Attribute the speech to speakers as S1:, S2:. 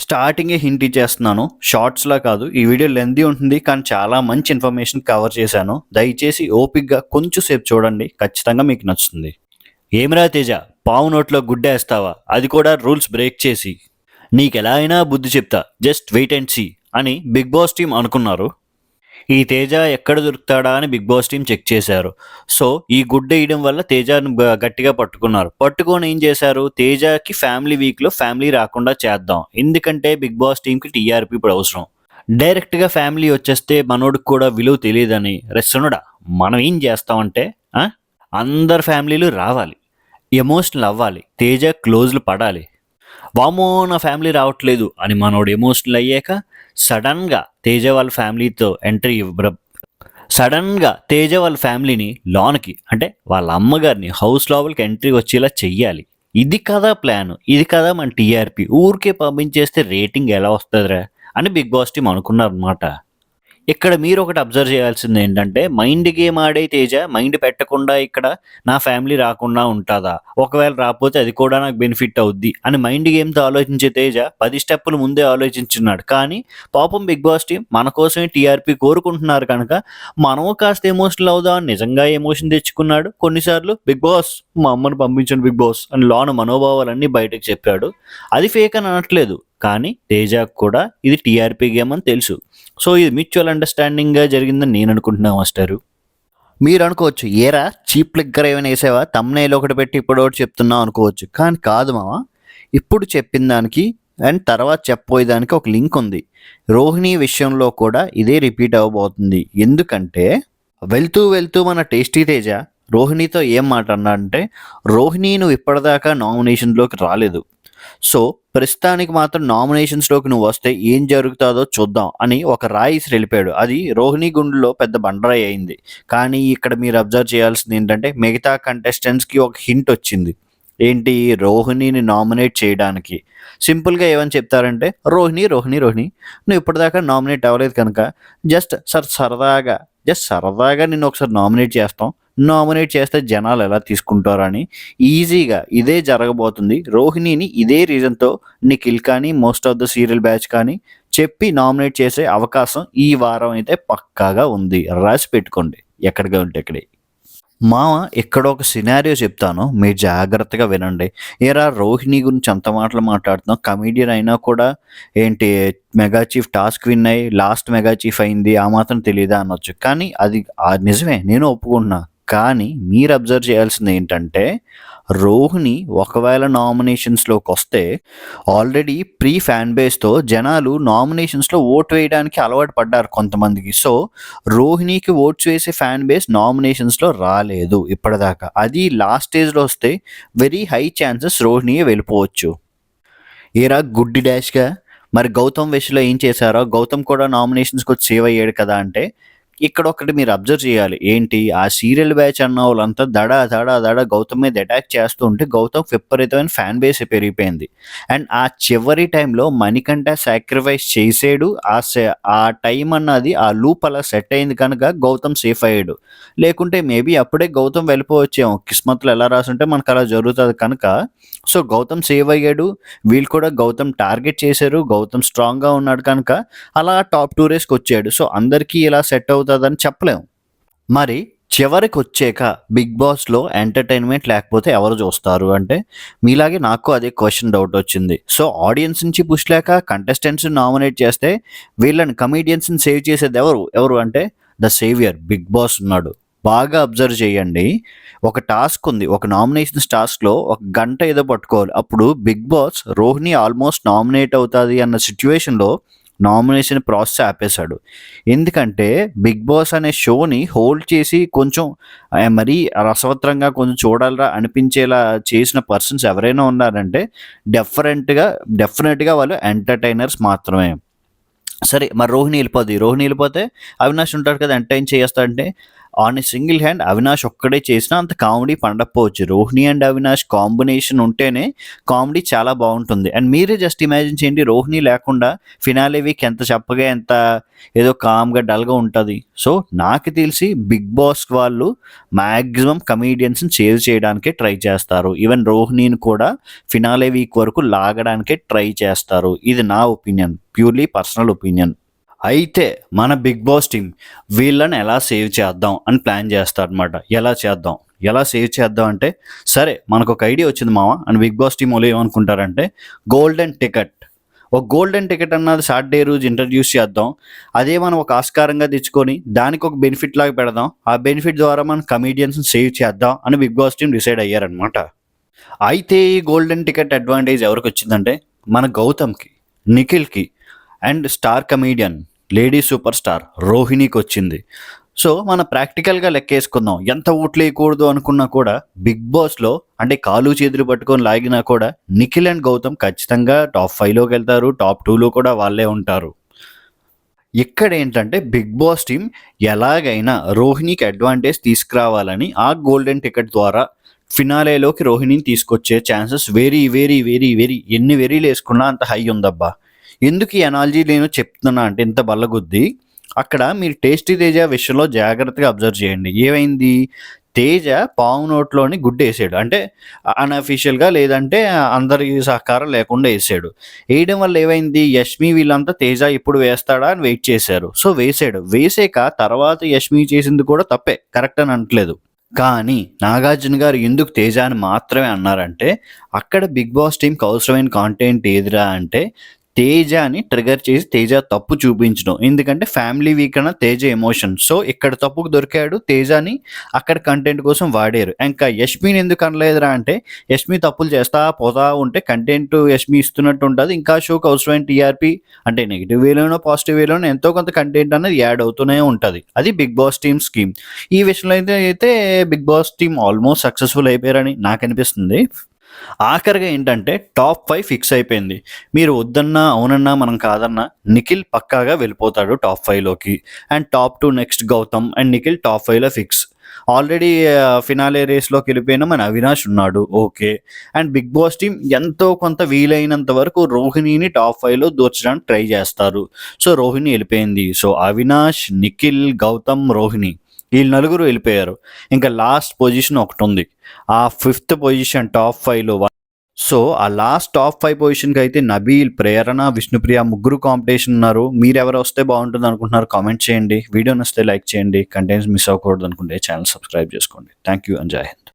S1: స్టార్టింగే హింట్ ఇచ్చేస్తున్నాను. షార్ట్స్‌లా కాదు. ఈ వీడియో లెంతీ ఉంటుంది. కానీ చాలా మంచి ఇన్ఫర్మేషన్ కవర్ చేశాను. దయచేసి ఓపికగా కొంచెం సేపు చూడండి. ఖచ్చితంగా మీకు నచ్చుతుంది. ఏమిరా తేజ, పావు నోట్లో గుడ్డేస్తావా? అది కూడా రూల్స్ బ్రేక్ చేసి. నీకెలా అయినా బుద్ధి చెప్తా. జస్ట్ వెయిట్ అండ్ సీ అని బిగ్ బాస్ టీమ్ అనుకున్నారు. ఈ తేజ ఎక్కడ దొరుకుతాడా అని బిగ్ బాస్ టీమ్ చెక్ చేశారు. సో ఈ గుడ్డేయడం వల్ల తేజను గట్టిగా పట్టుకున్నారు. పట్టుకొని ఏం చేశారు? తేజకి ఫ్యామిలీ వీక్‌లో ఫ్యామిలీ రాకుండా చేద్దాం. ఎందుకంటే బిగ్ బాస్ టీమ్‌కి టీఆర్పీ ఇప్పుడు అవసరం. డైరెక్ట్‌గా ఫ్యామిలీ వచ్చేస్తే మనోడికి కూడా విలువ తెలీదని, రెస్సునుడా మనం ఏం చేస్తామంటే ఆ! అందరి ఫ్యామిలీలు రావాలి. ఎమోషనల్ అవ్వాలి. తేజ క్లోజ్‌లు పడాలి. వామ్మో! నా ఫ్యామిలీ రావట్లేదు అని మనోడు ఎమోషనల్ అయ్యాక సడన్‌గా తేజ వాళ్ళ ఫ్యామిలీతో సడన్‌గా తేజ వాళ్ళ ఫ్యామిలీని లోనకి అంటే వాళ్ళ అమ్మగారిని హౌస్ లోపలికి ఎంట్రీ వచ్చేలా చెయ్యాలి. ఇది కదా ప్లాను. ఇది కదా మన టీఆర్పీ. ఊరికే పంపించేస్తే రేటింగ్ ఎలా వస్తదిరా అని బిగ్ బాస్ టీమ్ అనుకున్నారనమాట. ఇక్కడ మీరొకటి అబ్జర్వ్ చేయాల్సింది ఏంటంటే, మైండ్ గేమ్ ఆడే తేజ మైండ్ పెట్టకుండా ఇక్కడ నా ఫ్యామిలీ రాకుండా ఉంటదా? ఒకవేళ రాకపోతే అది కూడా నాకు బెనిఫిట్ అవుద్ది అని మైండ్ గేమ్‌తో ఆలోచించే తేజ 10 స్టెప్పులు ముందే ఆలోచించున్నాడు. కానీ పాపం బిగ్ బాస్ టీమ్ మన కోసమే టీఆర్పీ కోరుకుంటున్నారు కనుక మనము కాస్త ఎమోషనల్ అవుదాం అని నిజంగా ఎమోషన్ తెచ్చుకున్నాడు. కొన్నిసార్లు బిగ్ బాస్ మా అమ్మని పంపించండి బిగ్ బాస్ అని లోన మనోభావాలన్నీ బయటకు చెప్పాడు. అది ఫేక్ అని అనట్లేదు. కానీ తేజకు కూడా ఇది టీఆర్పీ గేమ్ అని తెలుసు. సో ఇది మ్యూచువల్ అండర్‌స్టాండింగ్‌గా జరిగిందని నేను అనుకుంటున్నా మాస్టారు. మీరు అనుకోవచ్చు, ఏరా చీప్ లిక్కర్ ఏమైనా ఏసావా? థంబ్‌నెయిల్ ఒకటి పెట్టి ఇప్పుడోకటి చెప్తున్నావు అనుకోవచ్చు. కానీ కాదు మామ. ఇప్పుడు చెప్పిన దానికి అండ్ తర్వాత చెప్పబోయే దానికి ఒక లింక్ ఉంది. రోహిణి విషయంలో కూడా ఇదే రిపీట్ అవ్వబోతుంది. ఎందుకంటే వెళ్తూ మన టేస్టీ తేజ రోహిణితో ఏం మాట అన్నాడంటే, రోహిణి నువ్వు ఇప్పటిదాకా నామినేషన్‌లోకి రాలేదు. సో ప్రస్తుతానికి మాత్రం నామినేషన్స్‌లోకి నువ్వు వస్తే ఏం జరుగుతాదో చూద్దాం అని ఒక రాయి ఇసిరి వెళ్ళిపోయాడు. అది రోహిణి గుండెలో పెద్ద బండరాయి అయింది. కానీ ఇక్కడ మీరు అబ్జర్వ్ చేయాల్సింది ఏంటంటే, మిగతా కంటెస్టెంట్స్‌కి ఒక హింట్ వచ్చింది. ఏంటి? రోహిణిని నామినేట్ చేయడానికి. సింపుల్‌గా ఏమని చెప్తారంటే, రోహిణి నువ్వు ఇప్పటిదాకా నామినేట్ అవ్వలేదు కనుక సరదాగా నిన్ను ఒకసారి నామినేట్ చేస్తాం. నామినేట్ చేస్తే జనాలు ఎలా తీసుకుంటారని ఈజీగా ఇదే జరగబోతుంది. రోహిణిని ఇదే రీజన్‌తో నిఖిల్ కానీ, most of the serial batch కానీ చెప్పి నామినేట్ చేసే అవకాశం ఈ వారం అయితే పక్కాగా ఉంది. రాసి పెట్టుకోండి. ఎక్కడికి ఉంటే అక్కడే. మామ ఇక్కడ ఒక సినారియో చెప్తాను. మీరు జాగ్రత్తగా వినండి. ఏరా రోహిణి గురించి అంత మాటలు మాట్లాడుతున్నావు. కమెడియన్ అయినా కూడా ఏంటి మెగా చీఫ్ టాస్క్ విన్ అయ్యి లాస్ట్ మెగా చీఫ్ అయింది. ఆ మాత్రం తెలీదా అనొచ్చు. కానీ అది నిజమే. నేను ఒప్పుకుంటున్నా. కానీ మీరు అబ్జర్వ్ చేయాల్సింది ఏంటంటే, రోహిణి ఒకవేళ నామినేషన్స్‌లోకి వస్తే ఆల్రెడీ ప్రీ ఫ్యాన్ బేస్‌తో జనాలు నామినేషన్స్‌లో ఓటు వేయడానికి అలవాటు పడ్డారు కొంతమందికి. సో రోహిణికి ఓట్స్ వేసే ఫ్యాన్ బేస్ నామినేషన్స్‌లో రాలేదు ఇప్పటిదాకా. అది లాస్ట్ స్టేజ్‌లో వస్తే వెరీ హై ఛాన్సెస్ రోహిణియే వెళ్ళిపోవచ్చు. ఏరా గుడ్డి డాష్‌గా మరి గౌతమ్ విషయంలో ఏం చేశారో, గౌతమ్ కూడా నామినేషన్స్‌కి వచ్చి సేవ్ అయ్యాడు కదా అంటే, ఇక్కడ ఒకటి మీరు అబ్జర్వ్ చేయాలి. ఏంటి? ఆ సీరియల్ బ్యాచ్ అన్న వాళ్ళంతా దడ గౌతమ్ మీద అటాక్ చేస్తూ ఉంటే గౌతమ్ విపరీతమైన ఫ్యాన్ బేస్ పెరిగిపోయింది. అండ్ ఆ చివరి టైంలో మణికంఠ సాక్రిఫైస్ చేసాడు. ఆ టైం అన్నది ఆ లూప్ అలా సెట్ అయింది కనుక గౌతమ్ సేఫ్ అయ్యాడు. లేకుంటే మేబీ అప్పుడే గౌతమ్ వెళ్ళిపోవచ్చేమో. కిస్మత్‌లో ఎలా రాసుంటే మనకు అలా జరుగుతది కనుక. సో గౌతమ్ సేవ్ అయ్యాడు. వీళ్ళు కూడా గౌతమ్ టార్గెట్ చేశారు. గౌతమ్ స్ట్రాంగ్‌గా ఉన్నాడు కనుక అలా టాప్ 2 రేస్‌కి వచ్చాడు. సో అందరికీ ఇలా సెట్ అవుతదని చెప్పలేం. మరి చివరికొచ్చాక బిగ్ బాస్‌లో ఎంటర్‌టైన్‌మెంట్ లేకపోతే ఎవరు చూస్తారు అంటే, మీలాగే నాకు అదే క్వెషన్ డౌట్ వచ్చింది. సో ఆడియన్స్ నుంచి పుష్ లేక కంటెస్టెంట్స్‌ని నామినేట్ చేస్తే వీళ్ళని కమెడియన్స్‌ని సేవ్ చేసేది ఎవరు అంటే ద సేవియర్ బిగ్ బాస్ ఉన్నాడు. బాగా అబ్జర్వ్ చేయండి. ఒక టాస్క్ ఉంది. ఒక నామినేషన్స్ టాస్క్‌లో ఒక గంట ఏదో పట్టుకోవాలి. అప్పుడు Big Boss Rohini almost nominate అవుతది అన్న సిట్యుయేషన్‌లో నామినేషన్ ప్రాసెస్ ఆపేశాడు. ఎందుకంటే బిగ్ బాస్ అనే షోని హోల్డ్ చేసి కొంచెం మరీ రసవత్రంగా కొంచెం చూడాలిరా అనిపించేలా చేసిన పర్సన్స్ ఎవరైనా ఉన్నారంటే డెఫినెట్‌గా వాళ్ళు ఎంటర్‌టైనర్స్ మాత్రమే. సరే మరి రోహిణి వెళ్ళిపోతే అవినాష్ ఉంటాడు కదా, ఎంటర్‌టైన్ చేస్తాడంటే on a single hand Avinash ఒక్కడే చేసినా అంత కామెడీ పండకపోవచ్చు. రోహిణి అండ్ అవినాష్ కాంబినేషన్ ఉంటేనే కామెడీ చాలా బాగుంటుంది. అండ్ మీరే జస్ట్ ఇమాజిన్ చేయండి, రోహిణి లేకుండా ఫినాలే వీక్ ఎంత చప్పగా, ఎంత ఏదో కామ్గా డల్గా ఉంటుంది. సో నాకు తెలిసి బిగ్ బాస్ వాళ్ళు మ్యాక్సిమం కమీడియన్స్ని సేవ్ చేయడానికే ట్రై చేస్తారు. ఈవెన్ రోహిణిని కూడా ఫినాలే వీక్ వరకు లాగడానికే ట్రై చేస్తారు. ఇది నా ఒపీనియన్, ప్యూర్లీ పర్సనల్ ఒపీనియన్. అయితే మన బిగ్ బాస్ టీం వీళ్ళని ఎలా సేవ్ చేద్దాం అని ప్లాన్ చేస్తారనమాట. ఎలా సేవ్ చేద్దాం అంటే, సరే మనకు ఒక ఐడియా వచ్చింది మామ అని బిగ్ బాస్ టీం వాళ్ళు ఏమనుకుంటారంటే, గోల్డెన్ టికెట్, ఒక గోల్డెన్ టికెట్ అన్నది సాటర్డే రోజు ఇంట్రడ్యూస్ చేద్దాం. అదే మనం ఒక ఆస్కారంగా తెచ్చుకొని దానికి ఒక బెనిఫిట్ లాగా పెడదాం. ఆ బెనిఫిట్ ద్వారా మనం కమీడియన్స్ని సేవ్ చేద్దాం అని బిగ్ బాస్ టీం డిసైడ్ అయ్యారనమాట. అయితే ఈ గోల్డెన్ టికెట్ అడ్వాంటేజ్ ఎవరికి వచ్చిందంటే, మన గౌతమ్కి, నిఖిల్కి and star comedian lady super star రోహిణికి వచ్చింది. సో మనం ప్రాక్టికల్గా లెక్కేసుకుందాం. ఎంత ఓట్లు వేయకూడదు అనుకున్నా కూడా బిగ్ బాస్లో అంటే కాలు చేతులు పట్టుకొని లాగినా కూడా నిఖిల్ అండ్ గౌతమ్ ఖచ్చితంగా టాప్ 5లోకి వెళ్తారు, టాప్ 2లో కూడా వాళ్ళే ఉంటారు. ఇక్కడ ఏంటంటే బిగ్ బాస్ టీం ఎలాగైనా రోహిణికి అడ్వాంటేజ్ తీసుకురావాలని ఆ గోల్డెన్ టికెట్ ద్వారా ఫినాలేలోకి రోహిణిని తీసుకొచ్చే chances very very very very ఎన్ని వెరీలు వేసుకున్నా అంత హై ఉందబ్బా. ఎందుకు ఈ అనాలజీ నేను చెప్తున్నా అంటే, ఇంత బల్లగుద్ది అక్కడ మీరు టేస్టీ తేజ విషయంలో జాగ్రత్తగా అబ్జర్వ్ చేయండి. ఏమైంది, తేజ పావు నోట్లోని గుడ్డు వేసాడు. అంటే అన్అఫీషియల్గా, లేదంటే అందరి సహకారం లేకుండా వేసాడు. వేయడం వల్ల ఏమైంది, యష్మి వీళ్ళంతా తేజ ఇప్పుడు వేస్తాడా అని వెయిట్ చేశారు. సో వేసాడు. వేసాక తర్వాత యష్మి చేసింది కూడా తప్పే, కరెక్ట్ అని అనట్లేదు. కానీ నాగార్జున గారు ఎందుకు తేజ అని మాత్రమే అన్నారంటే, అక్కడ బిగ్ బాస్ టీంకి అవసరమైన కాంటెంట్ ఏదిరా అంటే తేజని ట్రిగర్ చేసి తేజ తప్పు చూపించడం. ఎందుకంటే ఫ్యామిలీ వీక్ అన్న తేజ ఎమోషన్. సో ఇక్కడ తప్పుకు దొరికాడు, తేజని అక్కడ కంటెంట్ కోసం వాడారు. ఇంకా యష్మిని ఎందుకు అనలేదురా అంటే, యష్మి తప్పులు చేస్తా పోతా ఉంటే కంటెంట్ యష్మి ఇస్తున్నట్టు ఉంటుంది. ఇంకా షోకి అవసరమైన టీఆర్పీ అంటే నెగిటివ్ వేలోనో పాజిటివ్ వేలోనో ఎంతో కొంత కంటెంట్ అనేది యాడ్ అవుతూనే ఉంటుంది. అది బిగ్ బాస్ టీమ్ స్కీమ్. ఈ విషయంలో అయితే Bigg Boss team almost successful అయిపోయారని నాకు అనిపిస్తుంది. ఆఖరిగా ఏంటంటే టాప్ 5 ఫిక్స్ అయిపోయింది. మీరు వద్దన్నా అవునన్నా మనం కాదన్నా నిఖిల్ పక్కాగా వెళ్ళిపోతాడు టాప్ 5లోకి. And top 2 next Gautham and Nikhil top 5లో ఫిక్స్. ఆల్రెడీ ఫినాలే రేస్లోకి వెళ్ళిపోయిన మన అవినాష్ ఉన్నాడు, okay. And Bigg Boss team ఎంతో కొంత వీలైనంత వరకు రోహిణిని టాప్ 5లో దూర్చడానికి ట్రై చేస్తారు. సో రోహిణి వెళ్ళిపోయింది. సో అవినాష్, నిఖిల్, గౌతమ్, రోహిణి వీళ్ళు నలుగురు వెళ్ళిపోయారు. ఇంకా లాస్ట్ పొజిషన్ ఒకటి ఉంది. ఆ 5th పొజిషన్ టాప్ 5లో. సో ఆ లాస్ట్ టాప్ 5 పొజిషన్కి అయితే నబీల్, ప్రేరణ, విష్ణుప్రియ ముగ్గురు కాంపిటీషన్ ఉన్నారు. మీరు ఎవరు వస్తే బాగుంటుంది అనుకుంటున్నారు కామెంట్ చేయండి. వీడియో నచ్చితే లైక్ చేయండి. కంటెంట్స్ మిస్ అవ్వకూడదు అనుకుంటే ఛానల్ సబ్స్క్రైబ్ చేసుకోండి. థ్యాంక్ యూ అండ్ జై హింద్.